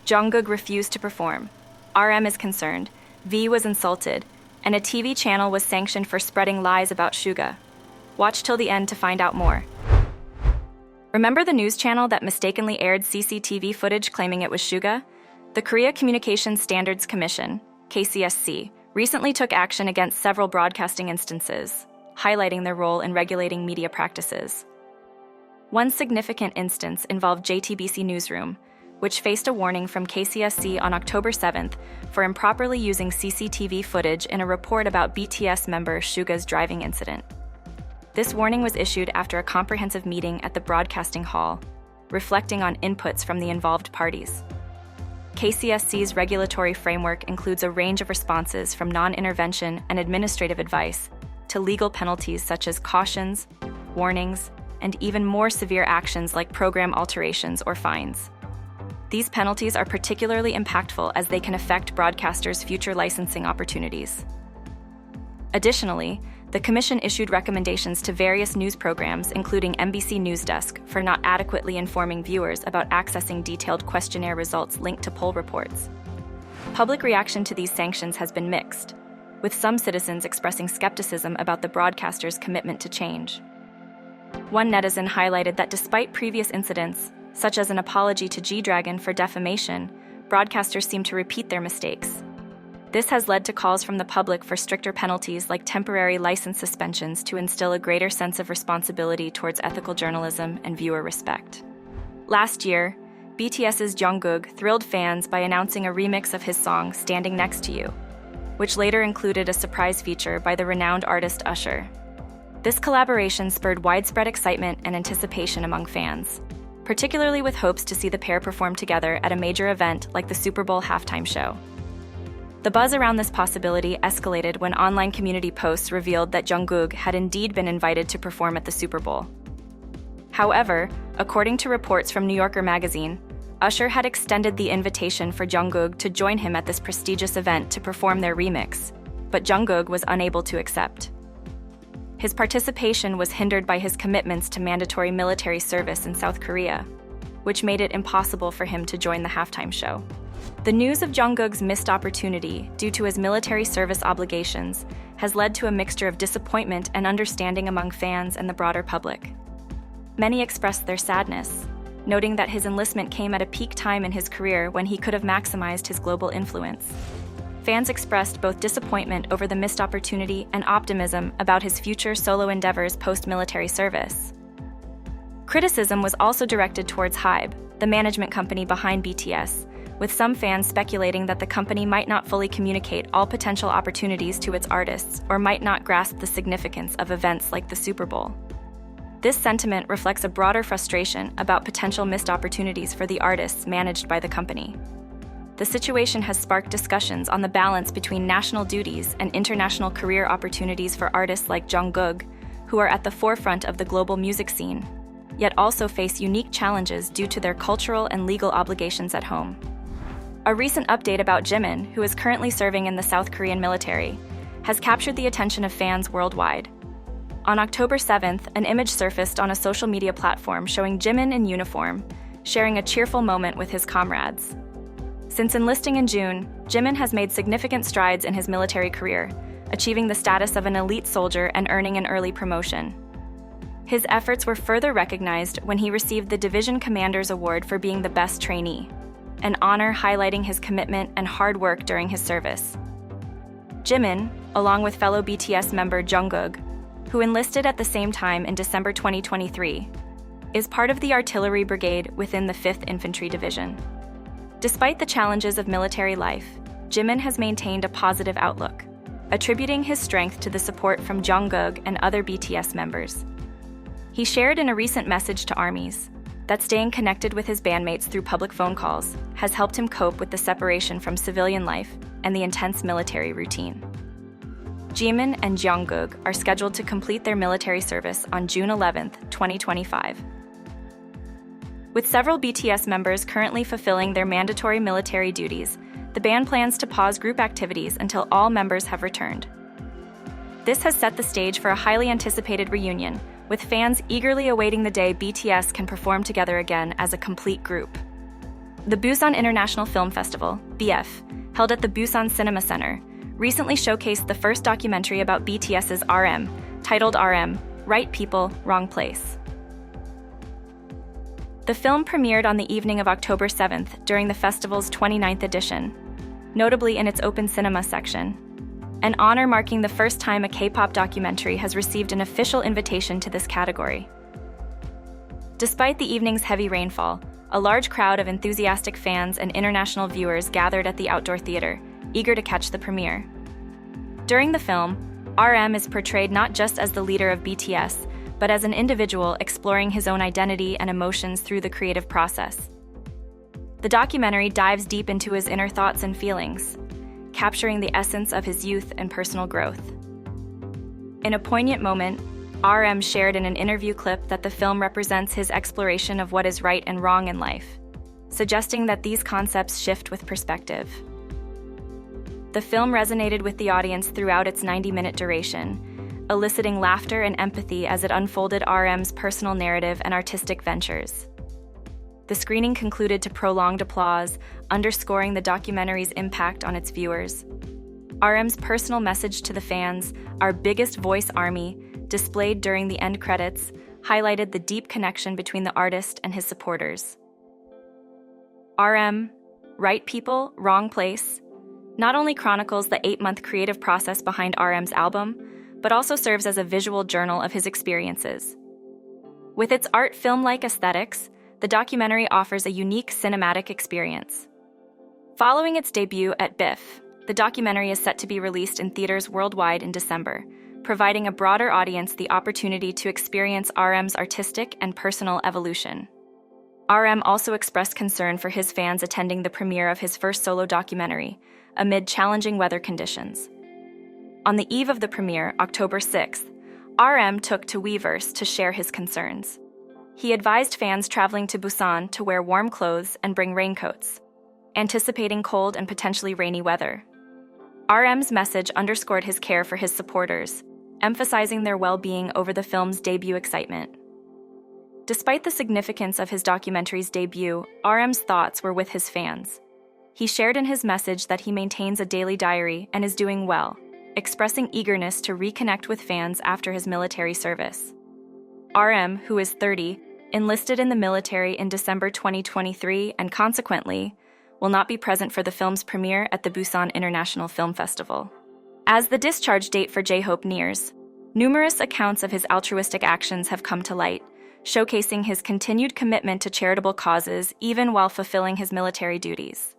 Jungkook refused to perform. RM is concerned, V was insulted, and a TV channel was sanctioned for spreading lies about Suga. Watch till the end to find out more. Remember the news channel that mistakenly aired CCTV footage claiming it was Suga? The Korea Communications Standards Commission, KCSC, recently took action against several broadcasting instances, highlighting their role in regulating media practices. One significant instance involved JTBC Newsroom, which faced a warning from KCSC on October 7th for improperly using CCTV footage in a report about BTS member Suga's driving incident. This warning was issued after a comprehensive meeting at the broadcasting hall, reflecting on inputs from the involved parties. KCSC's regulatory framework includes a range of responses from non-intervention and administrative advice to legal penalties such as cautions, warnings, and even more severe actions like program alterations or fines. These penalties are particularly impactful as they can affect broadcasters' future licensing opportunities. Additionally, the Commission issued recommendations to various news programs, including MBC News Desk, for not adequately informing viewers about accessing detailed questionnaire results linked to poll reports. Public reaction to these sanctions has been mixed, with some citizens expressing skepticism about the broadcaster's commitment to change. One netizen highlighted that despite previous incidents, such as an apology to G-Dragon for defamation, broadcasters seem to repeat their mistakes. This has led to calls from the public for stricter penalties like temporary license suspensions to instill a greater sense of responsibility towards ethical journalism and viewer respect. Last year, BTS's Jungkook thrilled fans by announcing a remix of his song Standing Next to You, which later included a surprise feature by the renowned artist Usher. This collaboration spurred widespread excitement and anticipation among fans, particularly with hopes to see the pair perform together at a major event like the Super Bowl halftime show. The buzz around this possibility escalated when online community posts revealed that Jungkook had indeed been invited to perform at the Super Bowl. However, according to reports from New Yorker magazine, Usher had extended the invitation for Jungkook to join him at this prestigious event to perform their remix, but Jungkook was unable to accept. His participation was hindered by his commitments to mandatory military service in South Korea, which made it impossible for him to join the halftime show. The news of Jungkook's missed opportunity due to his military service obligations has led to a mixture of disappointment and understanding among fans and the broader public. Many expressed their sadness, noting that his enlistment came at a peak time in his career when he could have maximized his global influence. Fans expressed both disappointment over the missed opportunity and optimism about his future solo endeavors post-military service. Criticism was also directed towards HYBE, the management company behind BTS, with some fans speculating that the company might not fully communicate all potential opportunities to its artists or might not grasp the significance of events like the Super Bowl. This sentiment reflects a broader frustration about potential missed opportunities for the artists managed by the company. The situation has sparked discussions on the balance between national duties and international career opportunities for artists like Jungkook, who are at the forefront of the global music scene, yet also face unique challenges due to their cultural and legal obligations at home. A recent update about Jimin, who is currently serving in the South Korean military, has captured the attention of fans worldwide. On October 7th, an image surfaced on a social media platform showing Jimin in uniform, sharing a cheerful moment with his comrades. Since enlisting in June, Jimin has made significant strides in his military career, achieving the status of an elite soldier and earning an early promotion. His efforts were further recognized when he received the Division Commander's Award for being the best trainee, an honor highlighting his commitment and hard work during his service. Jimin, along with fellow BTS member Jungkook, who enlisted at the same time in December 2023, is part of the artillery brigade within the 5th Infantry Division. Despite the challenges of military life, Jimin has maintained a positive outlook, attributing his strength to the support from Jungkook and other BTS members. He shared in a recent message to armies that staying connected with his bandmates through public phone calls has helped him cope with the separation from civilian life and the intense military routine. Jimin and Jungkook are scheduled to complete their military service on June 11, 2025. With several BTS members currently fulfilling their mandatory military duties, the band plans to pause group activities until all members have returned. This has set the stage for a highly anticipated reunion, with fans eagerly awaiting the day BTS can perform together again as a complete group. The Busan International Film Festival, BF, held at the Busan Cinema Center, recently showcased the first documentary about BTS's RM, titled RM, Right People, Wrong Place. The film premiered on the evening of October 7th during the festival's 29th edition, notably in its open cinema section, an honor marking the first time a K-pop documentary has received an official invitation to this category. Despite the evening's heavy rainfall, a large crowd of enthusiastic fans and international viewers gathered at the outdoor theater, eager to catch the premiere. During the film, RM is portrayed not just as the leader of BTS, but as an individual exploring his own identity and emotions through the creative process. The documentary dives deep into his inner thoughts and feelings, capturing the essence of his youth and personal growth. In a poignant moment, RM shared in an interview clip that the film represents his exploration of what is right and wrong in life, suggesting that these concepts shift with perspective. The film resonated with the audience throughout its 90-minute duration, eliciting laughter and empathy as it unfolded RM's personal narrative and artistic ventures. The screening concluded to prolonged applause, underscoring the documentary's impact on its viewers. RM's personal message to the fans, "Our biggest voice army," displayed during the end credits, highlighted the deep connection between the artist and his supporters. RM, Right People, Wrong Place, not only chronicles the 8-month creative process behind RM's album, but also serves as a visual journal of his experiences. With its art film-like aesthetics, the documentary offers a unique cinematic experience. Following its debut at BIFF, the documentary is set to be released in theaters worldwide in December, providing a broader audience the opportunity to experience RM's artistic and personal evolution. RM also expressed concern for his fans attending the premiere of his first solo documentary, amid challenging weather conditions. On the eve of the premiere, October 6th, RM took to Weverse to share his concerns. He advised fans traveling to Busan to wear warm clothes and bring raincoats, anticipating cold and potentially rainy weather. RM's message underscored his care for his supporters, emphasizing their well-being over the film's debut excitement. Despite the significance of his documentary's debut, RM's thoughts were with his fans. He shared in his message that he maintains a daily diary and is doing well, expressing eagerness to reconnect with fans after his military service. RM, who is 30, enlisted in the military in December 2023 and consequently will not be present for the film's premiere at the Busan International Film Festival. As the discharge date for J-Hope nears, numerous accounts of his altruistic actions have come to light, showcasing his continued commitment to charitable causes even while fulfilling his military duties.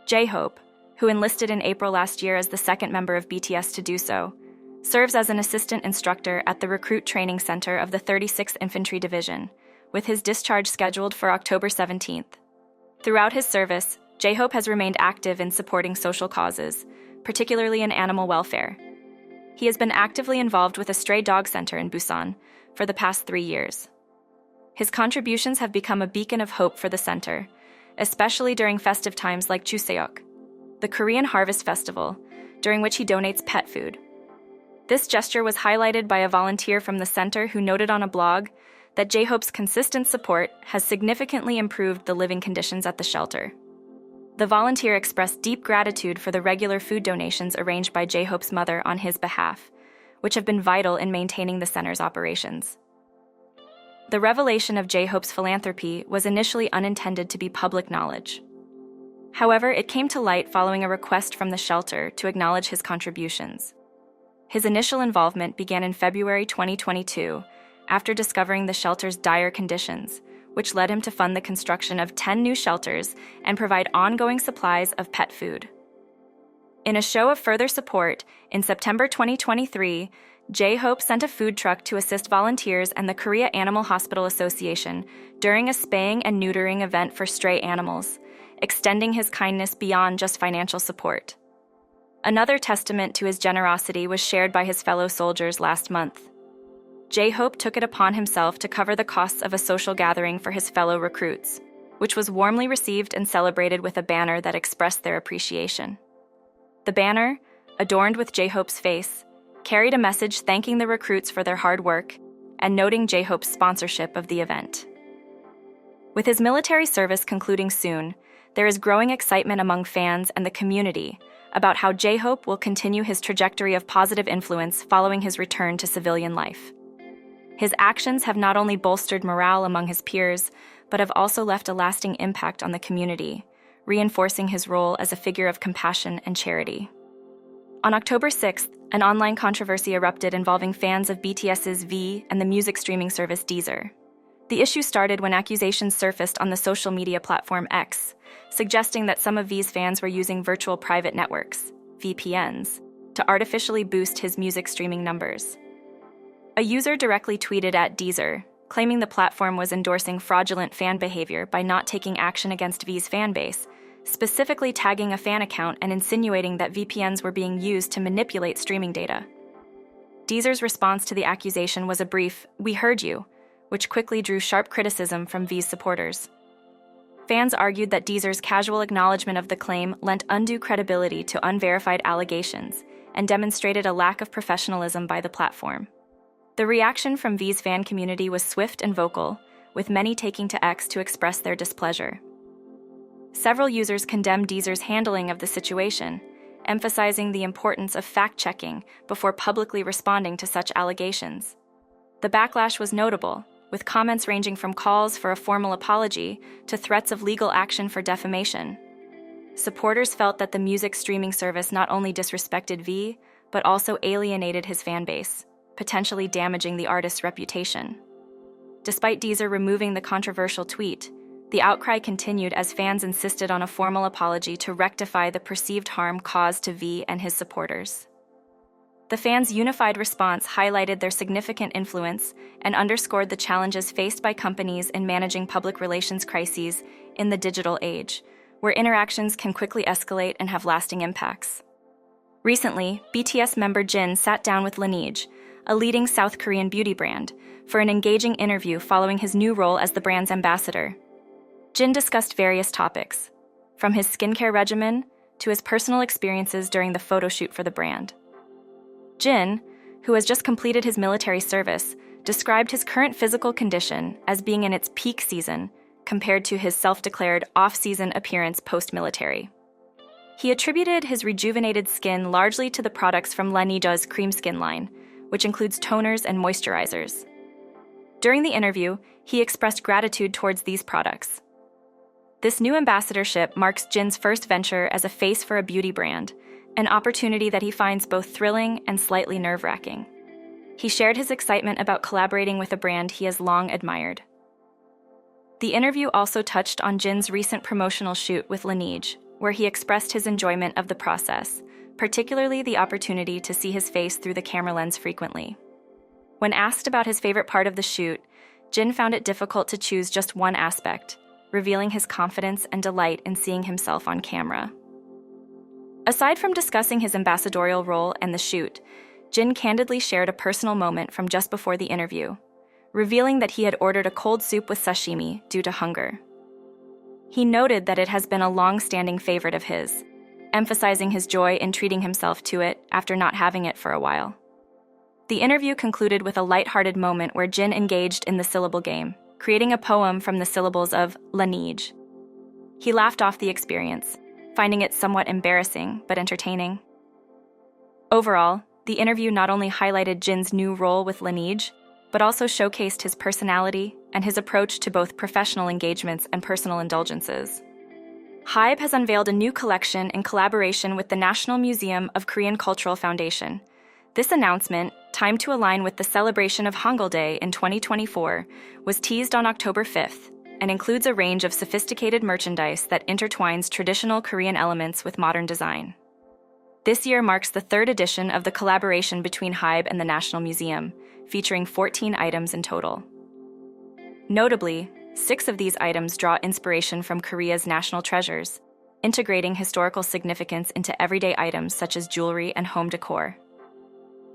J-Hope, who enlisted in April last year as the second member of BTS to do so, serves as an assistant instructor at the Recruit Training Center of the 36th Infantry Division, with his discharge scheduled for October 17th. Throughout his service, J-Hope has remained active in supporting social causes, particularly in animal welfare. He has been actively involved with a stray dog center in Busan for the past 3 years. His contributions have become a beacon of hope for the center, especially during festive times like Chuseok, the Korean Harvest Festival, during which he donates pet food. This gesture was highlighted by a volunteer from the center who noted on a blog that J-Hope's consistent support has significantly improved the living conditions at the shelter. The volunteer expressed deep gratitude for the regular food donations arranged by J-Hope's mother on his behalf, which have been vital in maintaining the center's operations. The revelation of J-Hope's philanthropy was initially unintended to be public knowledge. However, it came to light following a request from the shelter to acknowledge his contributions. His initial involvement began in February 2022, after discovering the shelter's dire conditions, which led him to fund the construction of 10 new shelters and provide ongoing supplies of pet food. In a show of further support, in September 2023, J-Hope sent a food truck to assist volunteers and the Korea Animal Hospital Association during a spaying and neutering event for stray animals, extending his kindness beyond just financial support. Another testament to his generosity was shared by his fellow soldiers last month. J-Hope took it upon himself to cover the costs of a social gathering for his fellow recruits, which was warmly received and celebrated with a banner that expressed their appreciation. The banner, adorned with J-Hope's face, carried a message thanking the recruits for their hard work and noting J-Hope's sponsorship of the event. With his military service concluding soon, there is growing excitement among fans and the community about how J-Hope will continue his trajectory of positive influence following his return to civilian life. His actions have not only bolstered morale among his peers, but have also left a lasting impact on the community, reinforcing his role as a figure of compassion and charity. On October 6th, an online controversy erupted involving fans of BTS's V and the music streaming service Deezer. The issue started when accusations surfaced on the social media platform X, suggesting that some of V's fans were using virtual private networks, VPNs, to artificially boost his music streaming numbers. A user directly tweeted at Deezer, claiming the platform was endorsing fraudulent fan behavior by not taking action against V's fanbase, specifically tagging a fan account and insinuating that VPNs were being used to manipulate streaming data. Deezer's response to the accusation was a brief, "We heard you," which quickly drew sharp criticism from V's supporters. Fans argued that Deezer's casual acknowledgement of the claim lent undue credibility to unverified allegations and demonstrated a lack of professionalism by the platform. The reaction from V's fan community was swift and vocal, with many taking to X to express their displeasure. Several users condemned Deezer's handling of the situation, emphasizing the importance of fact-checking before publicly responding to such allegations. The backlash was notable, with comments ranging from calls for a formal apology to threats of legal action for defamation. Supporters felt that the music streaming service not only disrespected V, but also alienated his fanbase, potentially damaging the artist's reputation. Despite Deezer removing the controversial tweet, the outcry continued as fans insisted on a formal apology to rectify the perceived harm caused to V and his supporters. The fans' unified response highlighted their significant influence and underscored the challenges faced by companies in managing public relations crises in the digital age, where interactions can quickly escalate and have lasting impacts. Recently, BTS member Jin sat down with Laneige, a leading South Korean beauty brand, for an engaging interview following his new role as the brand's ambassador. Jin discussed various topics, from his skincare regimen to his personal experiences during the photo shoot for the brand. Jin, who has just completed his military service, described his current physical condition as being in its peak season compared to his self-declared off-season appearance post-military. He attributed his rejuvenated skin largely to the products from Laneige's Cream Skin line, which includes toners and moisturizers. During the interview, he expressed gratitude towards these products. This new ambassadorship marks Jin's first venture as a face for a beauty brand, an opportunity that he finds both thrilling and slightly nerve-wracking. He shared his excitement about collaborating with a brand he has long admired. The interview also touched on Jin's recent promotional shoot with Laneige, where he expressed his enjoyment of the process, particularly the opportunity to see his face through the camera lens frequently. When asked about his favorite part of the shoot, Jin found it difficult to choose just one aspect, revealing his confidence and delight in seeing himself on camera. Aside from discussing his ambassadorial role and the shoot, Jin candidly shared a personal moment from just before the interview, revealing that he had ordered a cold soup with sashimi due to hunger. He noted that it has been a long-standing favorite of his, emphasizing his joy in treating himself to it after not having it for a while. The interview concluded with a lighthearted moment where Jin engaged in the syllable game, creating a poem from the syllables of Laneige. He laughed off the experience, finding it somewhat embarrassing but entertaining. Overall, the interview not only highlighted Jin's new role with Laneige, but also showcased his personality and his approach to both professional engagements and personal indulgences. HYBE has unveiled a new collection in collaboration with the National Museum of Korean Cultural Foundation. This announcement, timed to align with the celebration of Hangul Day in 2024, was teased on October 5th and includes a range of sophisticated merchandise that intertwines traditional Korean elements with modern design. This year marks the third edition of the collaboration between HYBE and the National Museum, featuring 14 items in total. Notably, 6 of these items draw inspiration from Korea's national treasures, integrating historical significance into everyday items such as jewelry and home decor.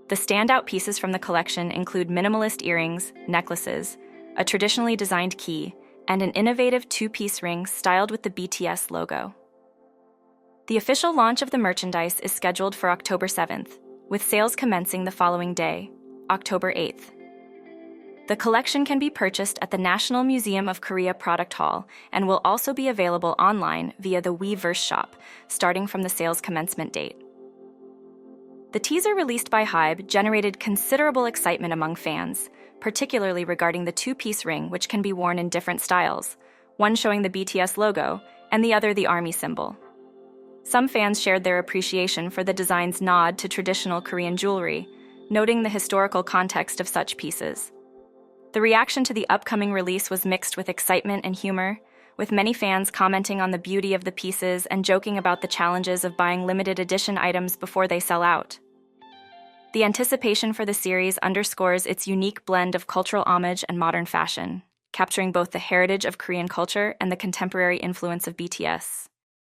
The standout pieces from the collection include minimalist earrings, necklaces, a traditionally designed key, and an innovative 2-piece ring styled with the BTS logo. The official launch of the merchandise is scheduled for October 7th, with sales commencing the following day, October 8th. The collection can be purchased at the National Museum of Korea Product Hall and will also be available online via the Weverse shop, starting from the sale's commencement date. The teaser released by HYBE generated considerable excitement among fans, particularly regarding the two-piece ring which can be worn in different styles, one showing the BTS logo and the other the army symbol. Some fans shared their appreciation for the design's nod to traditional Korean jewelry, noting the historical context of such pieces. The reaction to the upcoming release was mixed with excitement and humor, with many fans commenting on the beauty of the pieces and joking about the challenges of buying limited edition items before they sell out. The anticipation for the series underscores its unique blend of cultural homage and modern fashion, capturing both the heritage of Korean culture and the contemporary influence of BTS.